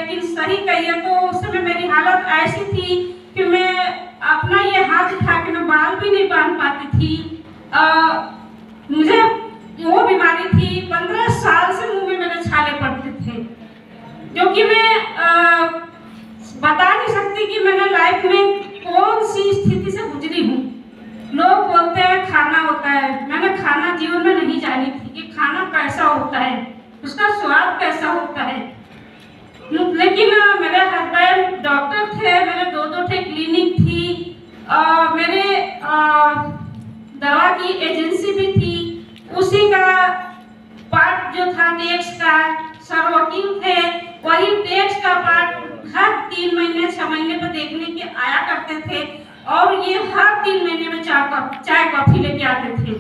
लेकिन सही कहिए तो उस समय मेरी हालत ऐसी थी कि मैं अपना ये हाथ उठा के मैं बाल भी नहीं बांध पाती थी। मुझे वो बीमारी थी, 15 साल से मुंह में मेरे छाले पड़ते थे, जो कि मैं बता नहीं सकती कि मैंने लाइफ में कौन सी स्थिति से गुजरी हूँ। लोग बोलते हैं खाना होता है, मैंने खाना जीवन में नहीं जानी थी कि खाना कैसा होता है, उसका स्वाद कैसा होता है। लेकिन मेरे हस्बैंड डॉक्टर थे, मेरे दो थे क्लिनिक थी, मेरे दवा की एजेंसी भी थी, उसी का पार्ट जो था टैक्स का, सर वकील थे, वही टैक्स का पार्ट हर 3 महीने 6 महीने पर देखने के आया करते थे और ये हर 3 महीने में चाय कॉफी लेके आते थे।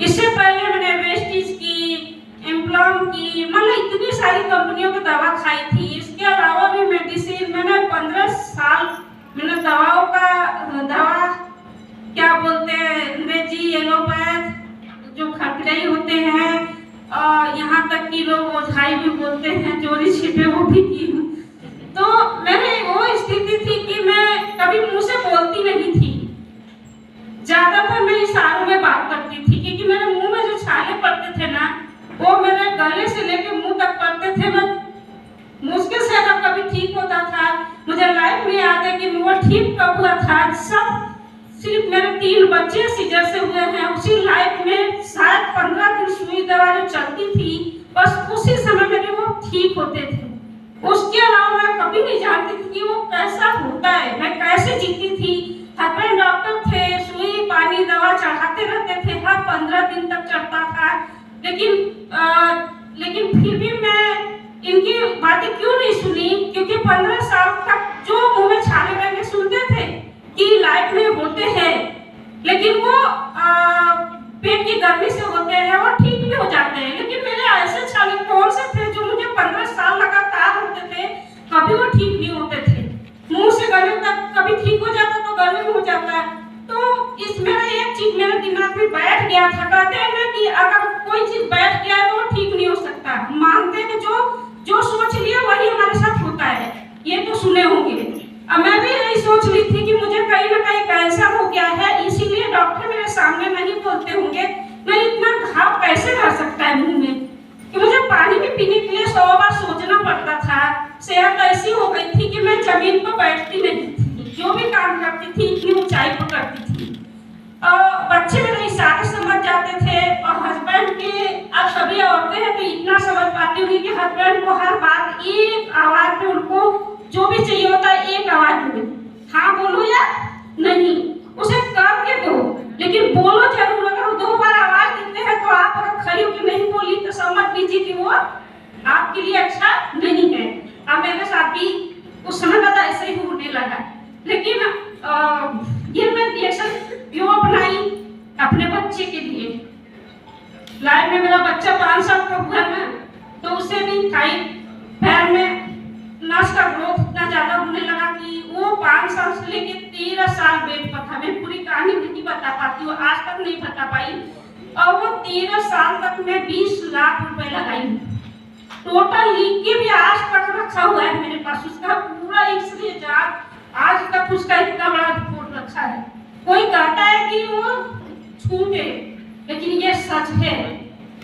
इससे पहले मैंने वेस्टीज की, एम्प्लॉम की, मतलब इतनी सारी कंपनियों की दवा खाई थी। इसके अलावा भी मेडिसिन, मैंने 15 साल मैंने दवा क्या बोलते हैं अंग्रेजी एलोपैथ जो खटलाई होते हैं, यहाँ तक कि लोग ओझाई भी बोलते हैं, चोरी छिपे वो भी की हूँ। तो मेरे वो स्थिति थी कि मैं कभी मुंह से बोलती नहीं थी, ज्यादातर मैं इशारों में बात करती थी, क्योंकि मेरे मुंह में जो छाले पड़ते थे ना वो मेरे गले से लेके मुंह तक पड़ते थे। मैं मुश्किल से अगर कभी ठीक होता था, मुझे लाइफ में याद है कि वो ठीक कब हुआ था, सब सिर्फ मेरे 3 बच्चे सीजर से हुए हैं, उसी लाइफ में शायद 15 दिन सुई दवा जो चलती थी, बस उसी समय मेरे वो ठीक होते थे। उसके अलावा मैं कभी नहीं जानती थी कि वो कैसा होता है, मैं कैसे जीती थी। हस्बैंड डॉक्टर थे, सुई पानी दवा चढ़ाते रहते थे, हर 15 दिन तक चढ़ता था, लेकिन फिर भी मैं इनकी बातें क्यों नहीं सुनी, क्योंकि 15 साल तक जो मुंह में छाले रहने सुनते थे कि लाइफ में होते हैं, लेकिन वो पेट की गर्मी से होते हैं, वो ठीक भी हो जाते हैं। लेकिन मेरे ऐसे छाले कौन से थे जो मुझे 15 साल लगातार होते थे, कभी वो ठीक नहीं होते थे। मुंह से गले तक कभी ठीक हो जाता तो गले में हो जाता। तो इसमें एक चीज मेरे दिमाग में बैठ गया था, कहते हैं ना कि अगर कोई चीज बैठ गया तो वो ठीक नहीं हो सकता। मानते हैं कि जो सोच लिया वही हमारे साथ होता है, ये तो सुने होंगे। अब मैं भी यही सोच ली थी कि मुझे कहीं ना कहीं कैंसर हो गया है, इसीलिए डॉक्टर मेरे सामने नहीं बोलते होंगे। मैं इतना घाव कैसे रह सकता है मुंह में, कि मुझे पानी भी पीने के लिए 100 बार सोचना पड़ता था। सेहत ऐसी हो गई थी कि मैं जमीन पर बैठती नहीं थी, जो भी काम करती थी इतनी ऊंचाई पर करती थी। बच्चे मेरे इशारे समझ जाते थे और हस्बैंड के, अब सभी औरतें हैं तो इतना समझ पाती होंगी कि हस्बैंड को हर बात एक आवाज में, उनको जो भी चाहिए होता है एक आवाज में, हाँ बोलो या नहीं, उसे करके दो, लेकिन बोलो जरूर। अगर वो 2 बार आवाज देते हैं तो आप अगर खड़ी होकर नहीं बोली तो समझ लीजिए कि वो आपके लिए अच्छा नहीं है। अब मेरे साथ भी उस समय पता ऐसे ही होने लगा, लेकिन ये मैं रिएक्शन क्यों अपनाई अपने बच्चे के लिए। लाइफ में मेरा बच्चा 5 साल का हुआ ना, तो उसे भी पैर में नस का ग्रोथ इतना ज्यादा होने लगा कि वो 5 साल से लेकर 13 साल बेड पर था। मैं पूरी कहानी नहीं बता पाती हूँ, आज तक नहीं बता पाई। और वो 13 साल तक मैं 20 लाख रुपए लगाई, टोटल लिख के भी आज तक रखा हुआ है मेरे पास। उसका पूरा एक्सरे जांच आज तक उसका इतना बड़ा रिपोर्ट रखा है। कोई कहता है कि वो झूठे, लेकिन ये सच है,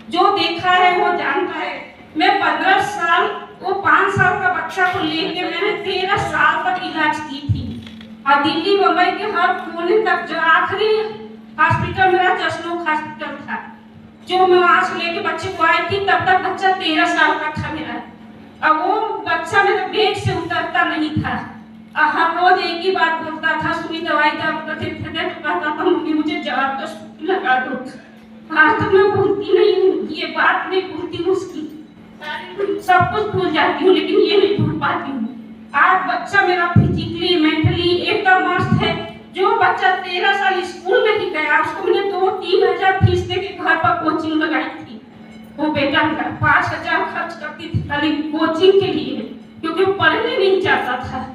जो देखा है वो जानता है। मैं 15 साल, वो 5 साल का बच्चा को लेके मैंने 13 साल तक इलाज की थी, और दिल्ली मुंबई के हर कोने तक। जो आखिरी हॉस्पिटल मेरा जसलोक हॉस्पिटल था, जो मैं वहां से लेके बच्चे को आई थी, तब तक बच्चा 13 साल का था मेरा। अब वो बच्चा मेरे पेट से उतरता नहीं था, हर रोज एक ही बात बोलता था, सुई दवाई कहता था मम्मी मुझे जहर का सुई लगा दो। आज तक मैं भूलती नहीं हूँ, ये बात नहीं भूलती हूँ उसकी, सब कुछ भूल जाती हूँ लेकिन ये नहीं भूल पाती हूँ। आज बच्चा मेरा फिजिकली मेंटली एकदम मस्त है। जो बच्चा 13 साल स्कूल में ही गया, उसको मैंने 2-3 हजार फीस दे के घर पर कोचिंग लगाई थी। वो बेटा मेरा 5,000 खर्च करती थी खाली कोचिंग के लिए, क्योंकि वो पढ़ने नहीं चाहता था।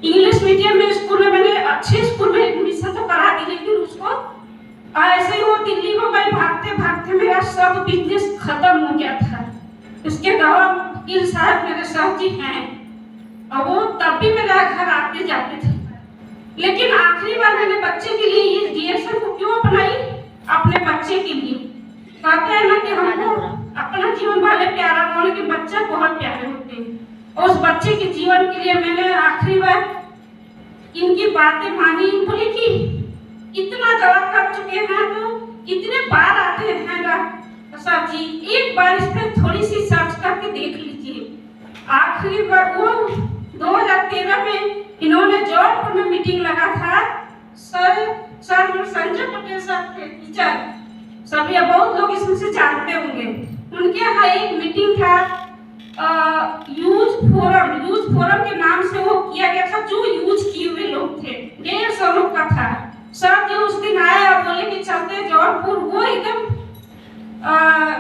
इंग्लिश मीडियम में स्कूल में मैंने अच्छे स्कूल में एडमिशन तो करा दी, लेकिन उसको ऐसे ही वो दिल्ली में मैं भागते भागते मेरा सब बिजनेस खत्म हो गया था। उसके गवाह वकील साहब मेरे साथ जी हैं, और वो तब भी मेरा घर आते जाते थे। लेकिन आखिरी बार मैंने बच्चे के लिए ये डीएक्शन को क्यों अपनाई? अपने बच्चे के लिए। कहते हैं ना कि हमको अपना जीवन भले प्यारा हो लेकिन बच्चा बहुत प्यारे होते हैं, और उस बच्चे के जीवन के लिए मैंने आखिरी बार इनकी बातें मानी। बोले कि इतना दवा कर चुके हैं तो इतने बार आते हैं डॉक्टर साहब जी, एक बार इस पर थोड़ी सी सर्च करके देख लीजिए। आखिरी बार वो 2013 में इन्होंने जौनपुर में मीटिंग लगा था। सर संजय पटेल साहब थे टीचर, सभी बहुत लोग इसमें से जानते होंगे। उनके यहाँ एक मीटिंग था यूज फोरम के नाम से वो किया गया था, जो यूज किए हुए लोग थे 150 लोग का था। सर जो उस दिन आए और बोले कि चलते जौनपुर, वो एकदम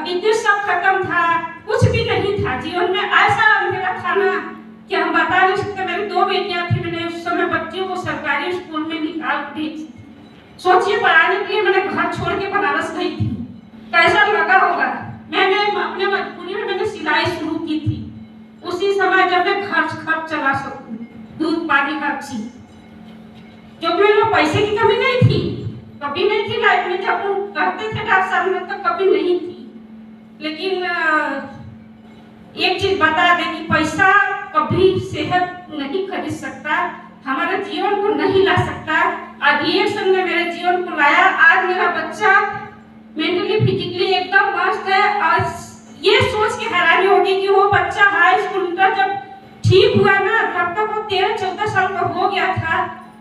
विद्युत सब खत्म था, कुछ भी नहीं था जीवन में। ऐसा अंधेरा था ना कि हम बता नहीं सकते। मेरी 2 बेटियां थी, मैंने उस समय बच्चों को सरकारी स्कूल में निकाल भेजी। सोचिए पढ़ाने के लिए मैंने घर छोड़ के बनारस गई थी, कैसा लगा होगा। मैंने अपने मजबूरी में मैंने सिलाई शुरू की थी उसी समय जब मैं खर्च चला सकूं, दूध पानी हर चीज, क्योंकि मेरे पैसे की कमी नहीं थी, कभी नहीं थी लाइफ में। जब वो करते थे डॉक्टर साहब में तो कभी नहीं थी। लेकिन एक चीज बता दें कि पैसा कभी सेहत नहीं खरीद सकता, हमारे जीवन को नहीं ला सकता। आज डीएक्शन ने मेरे जीवन को लाया। आज मेरा बच्चा मेंटली फिजिकली एकदम मस्त है। आज ये सोच के हैरानी होगी कि वो बच्चा हाई स्कूल का जब ठीक हुआ ना, तब तक वो 13-14 साल का हो गया था।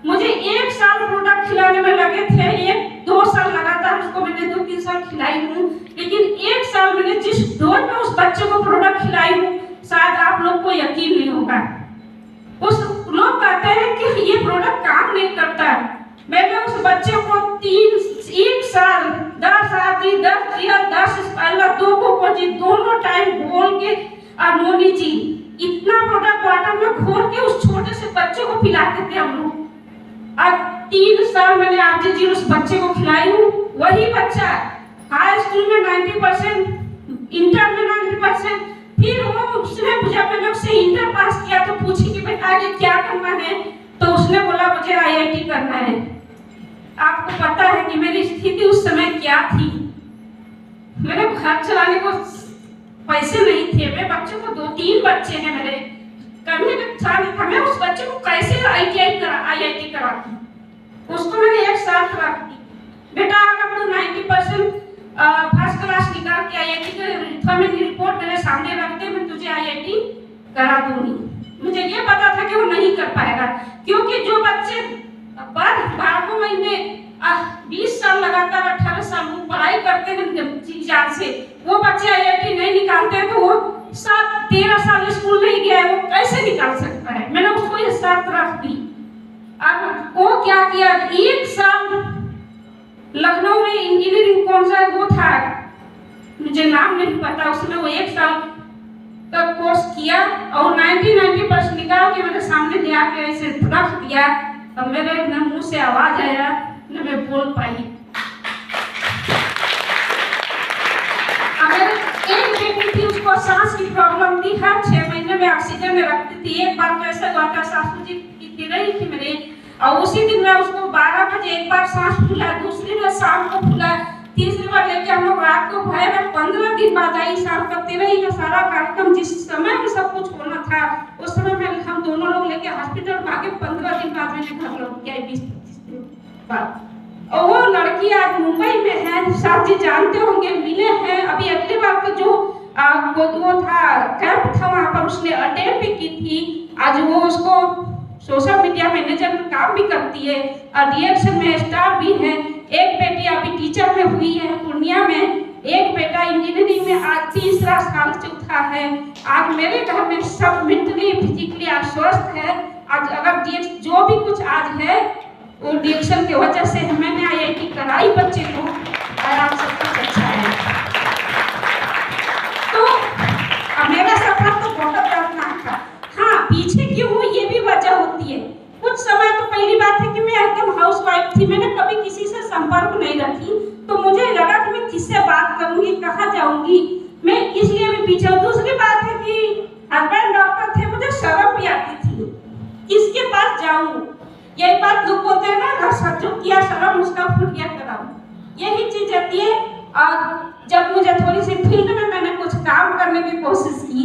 मुझे 1 साल प्रोडक्ट खिलाने में लगे थे, 1-2 साल लगातार उसको मैंने 2-3 साल खिलाई हूँ। लेकिन 1 साल मैंने जिस डोज में उस बच्चे को प्रोडक्ट खिलाई हूँ, शायद आप लोग को यकीन नहीं होगा। उस लोग कहते हैं कि ये प्रोडक्ट काम नहीं करता। मैंने उस बच्चे को 1 साल 10 आदि 10 दिया, 10 पहला 2 को जी दोनों टाइम घोल के अनोनी जी इतना प्रोडक्ट वाटर में घोल के उस छोटे से बच्चे को पिलाते थे हम लोग। अब 3 साल मैंने आज जी उस बच्चे को खिलाई हूँ। वही बच्चा हाई स्कूल में 90%, इंटर में 90%। फिर वो उसने जब मैंने उससे इंटर पास किया तो पूछी कि बेटा आगे क्या करना है, तो उसने बोला मुझे आईआईटी करना है। आपको पता है कि मेरी स्थिति उस समय क्या थी? मेरे घर चलाने को पैसे नहीं थे, मेरे बच्चों को 2-3 बच्चे हैं मेरे, करने का इच्छा नहीं था। मैं उस बच्चे को कैसे आईआईटी कराती? उसको मैंने 1 साल करा दी। बेटा अगर तू 90% फर्स्ट क्लास निकाल के आईआईटी का मेरी रिपोर्ट मेरे सामने रख दे, मैं तुझे आईआईटी करा दूंगी। मुझे ये पता था कि वो नहीं कर पाएगा, क्योंकि जो बच्चे 12 महीने 20 साल लगातार 18 साल वो पढ़ाई करते हैं जान से, वो बच्चे आईआईटी नहीं निकालते हैं। तो वो 13 साल स्कूल नहीं गया है, वो कैसे निकाल सकता है? मैंने उसको ये शर्त रख दी। अब वो क्या किया, 1 साल लखनऊ में इंजीनियरिंग कौन सा वो था मुझे नाम नहीं पता, उसमें वो 1 साल का कोर्स किया और 90% निकाल के मेरे सामने ले आके ऐसे रख दिया। अब मेरे न मुंह से आवाज आया न मैं बोल पाई। अगर एक बेटी थी उसको सांस की प्रॉब्लम थी, हर 6 महीने में ऑक्सीजन में रखती थी। एक बार कैसे हुआ था, सासू जी की रही थी मेरे, और उसी दिन मैं उसको 12 बजे एक बार सांस फूला, दूसरी बार शाम को फूला, तीसरी बार लेके हम लोग रात को भय में 15 दिन बाद आई। शाम का 13 का सारा कार्यक्रम जिस समय में सब कुछ होना था उस समय में हम दोनों लोग लेके हॉस्पिटल भागे। 15 दिन बाद मैंने घर लौट के आई, 20-25 दिन बाद। और वो लड़की आज मुंबई में है, साथ जी जानते होंगे, मिले हैं। अभी अगली बार तो जो वो था कैंप था वहाँ पर उसने अटेंड भी की थी। आज वो उसको सोशल मीडिया मैनेजर में काम भी करती है और डीएक्शन में स्टाफ भी है। एक बेटी अभी टीचर में हुई है पूर्णिया में, एक बेटा इंजीनियरिंग में आज 3रा साल चौथा है। आज मेरे घर में सब मेंटली फिजिकली स्वस्थ है। आज अगर जो भी कुछ आज है वो डीएक्शन की वजह से है। मैंने आईआईटी कराई बच्चे को और आज सब कुछ अच्छा है। तो मेरा सपना तो बहुत दर्दनाक था। हाँ, पीछे क्यों हुई ये भी वजह होती है। कुछ समय तो पहली बात है कि मैं एकदम हाउसवाइफ थी, मैंने कभी किसी से संपर्क नहीं रखी, तो मुझे लगा कि मैं किससे बात करूंगी, कहाँ जाऊंगी, मैं इसलिए भी पीछे। दूसरी बात है कि हस्बैंड डॉक्टर थे, मुझे शर्म भी आती थी जो किया सलाम उसका फूट गया कदम, यही चीज रहती है। और जब मुझे थोड़ी सी फील्ड में मैंने कुछ काम करने की कोशिश की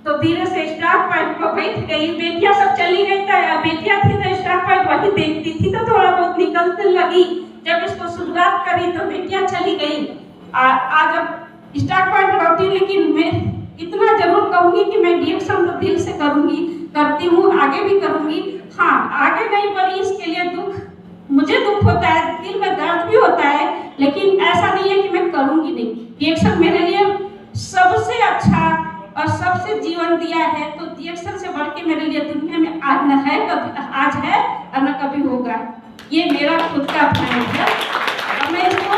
तो धीरे से स्टाफ पॉइंट पर बैठ गई, बेटियां सब चली गई था, बेटियां थी तो स्टाफ पॉइंट वही देखती थी तो थोड़ा बहुत निकलने लगी। जब इसको शुरुआत करी तो बेटियां चली गई। आज अब स्टाफ पॉइंट करती हूँ, लेकिन मैं इतना जरूर कहूंगी कि मैं डिएक्शन तो दिल से करूंगी, करती हूँ, आगे भी करूंगी। हाँ, आगे नहीं बढ़ी इसके लिए मुझे दुख होता है, दिल में दर्द भी होता है, लेकिन ऐसा नहीं है कि मैं करूंगी नहीं। डिएक्शन मेरे लिए सबसे अच्छा और सबसे जीवन दिया है, तो डिएक्शन से बढ़ के मेरे लिए दुनिया में आज न है, कभी आज है और न कभी होगा। ये मेरा खुद का प्लान है और मैं इसको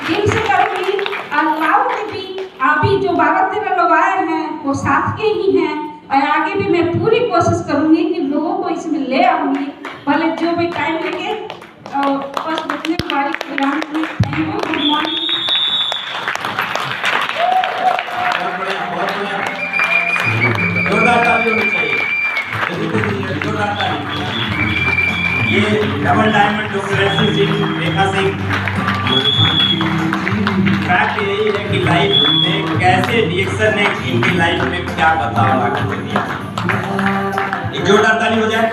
दिल से करूंगी। अल्लाह के भी अभी जो 12-13 लोग आए हैं वो साथ के ही हैं और आगे भी मैं पूरी कोशिश करूंगी कि लोगों को इसमें ले आऊंगी, भले जो भी टाइम लगे। बस इतने बारी प्रोग्राम में थैंक यू, गुड मॉर्निंग। जोरदार ताली होनी चाहिए, जोरदार ताली। ये डबल डायमंड डॉक्टर रेखा सिंह, फैक्ट यही है कि लाइफ में कैसे डिएक्शन ने इनकी लाइफ में क्या बदलाव ला कर दिया। एक जोरदार ताली हो जाए।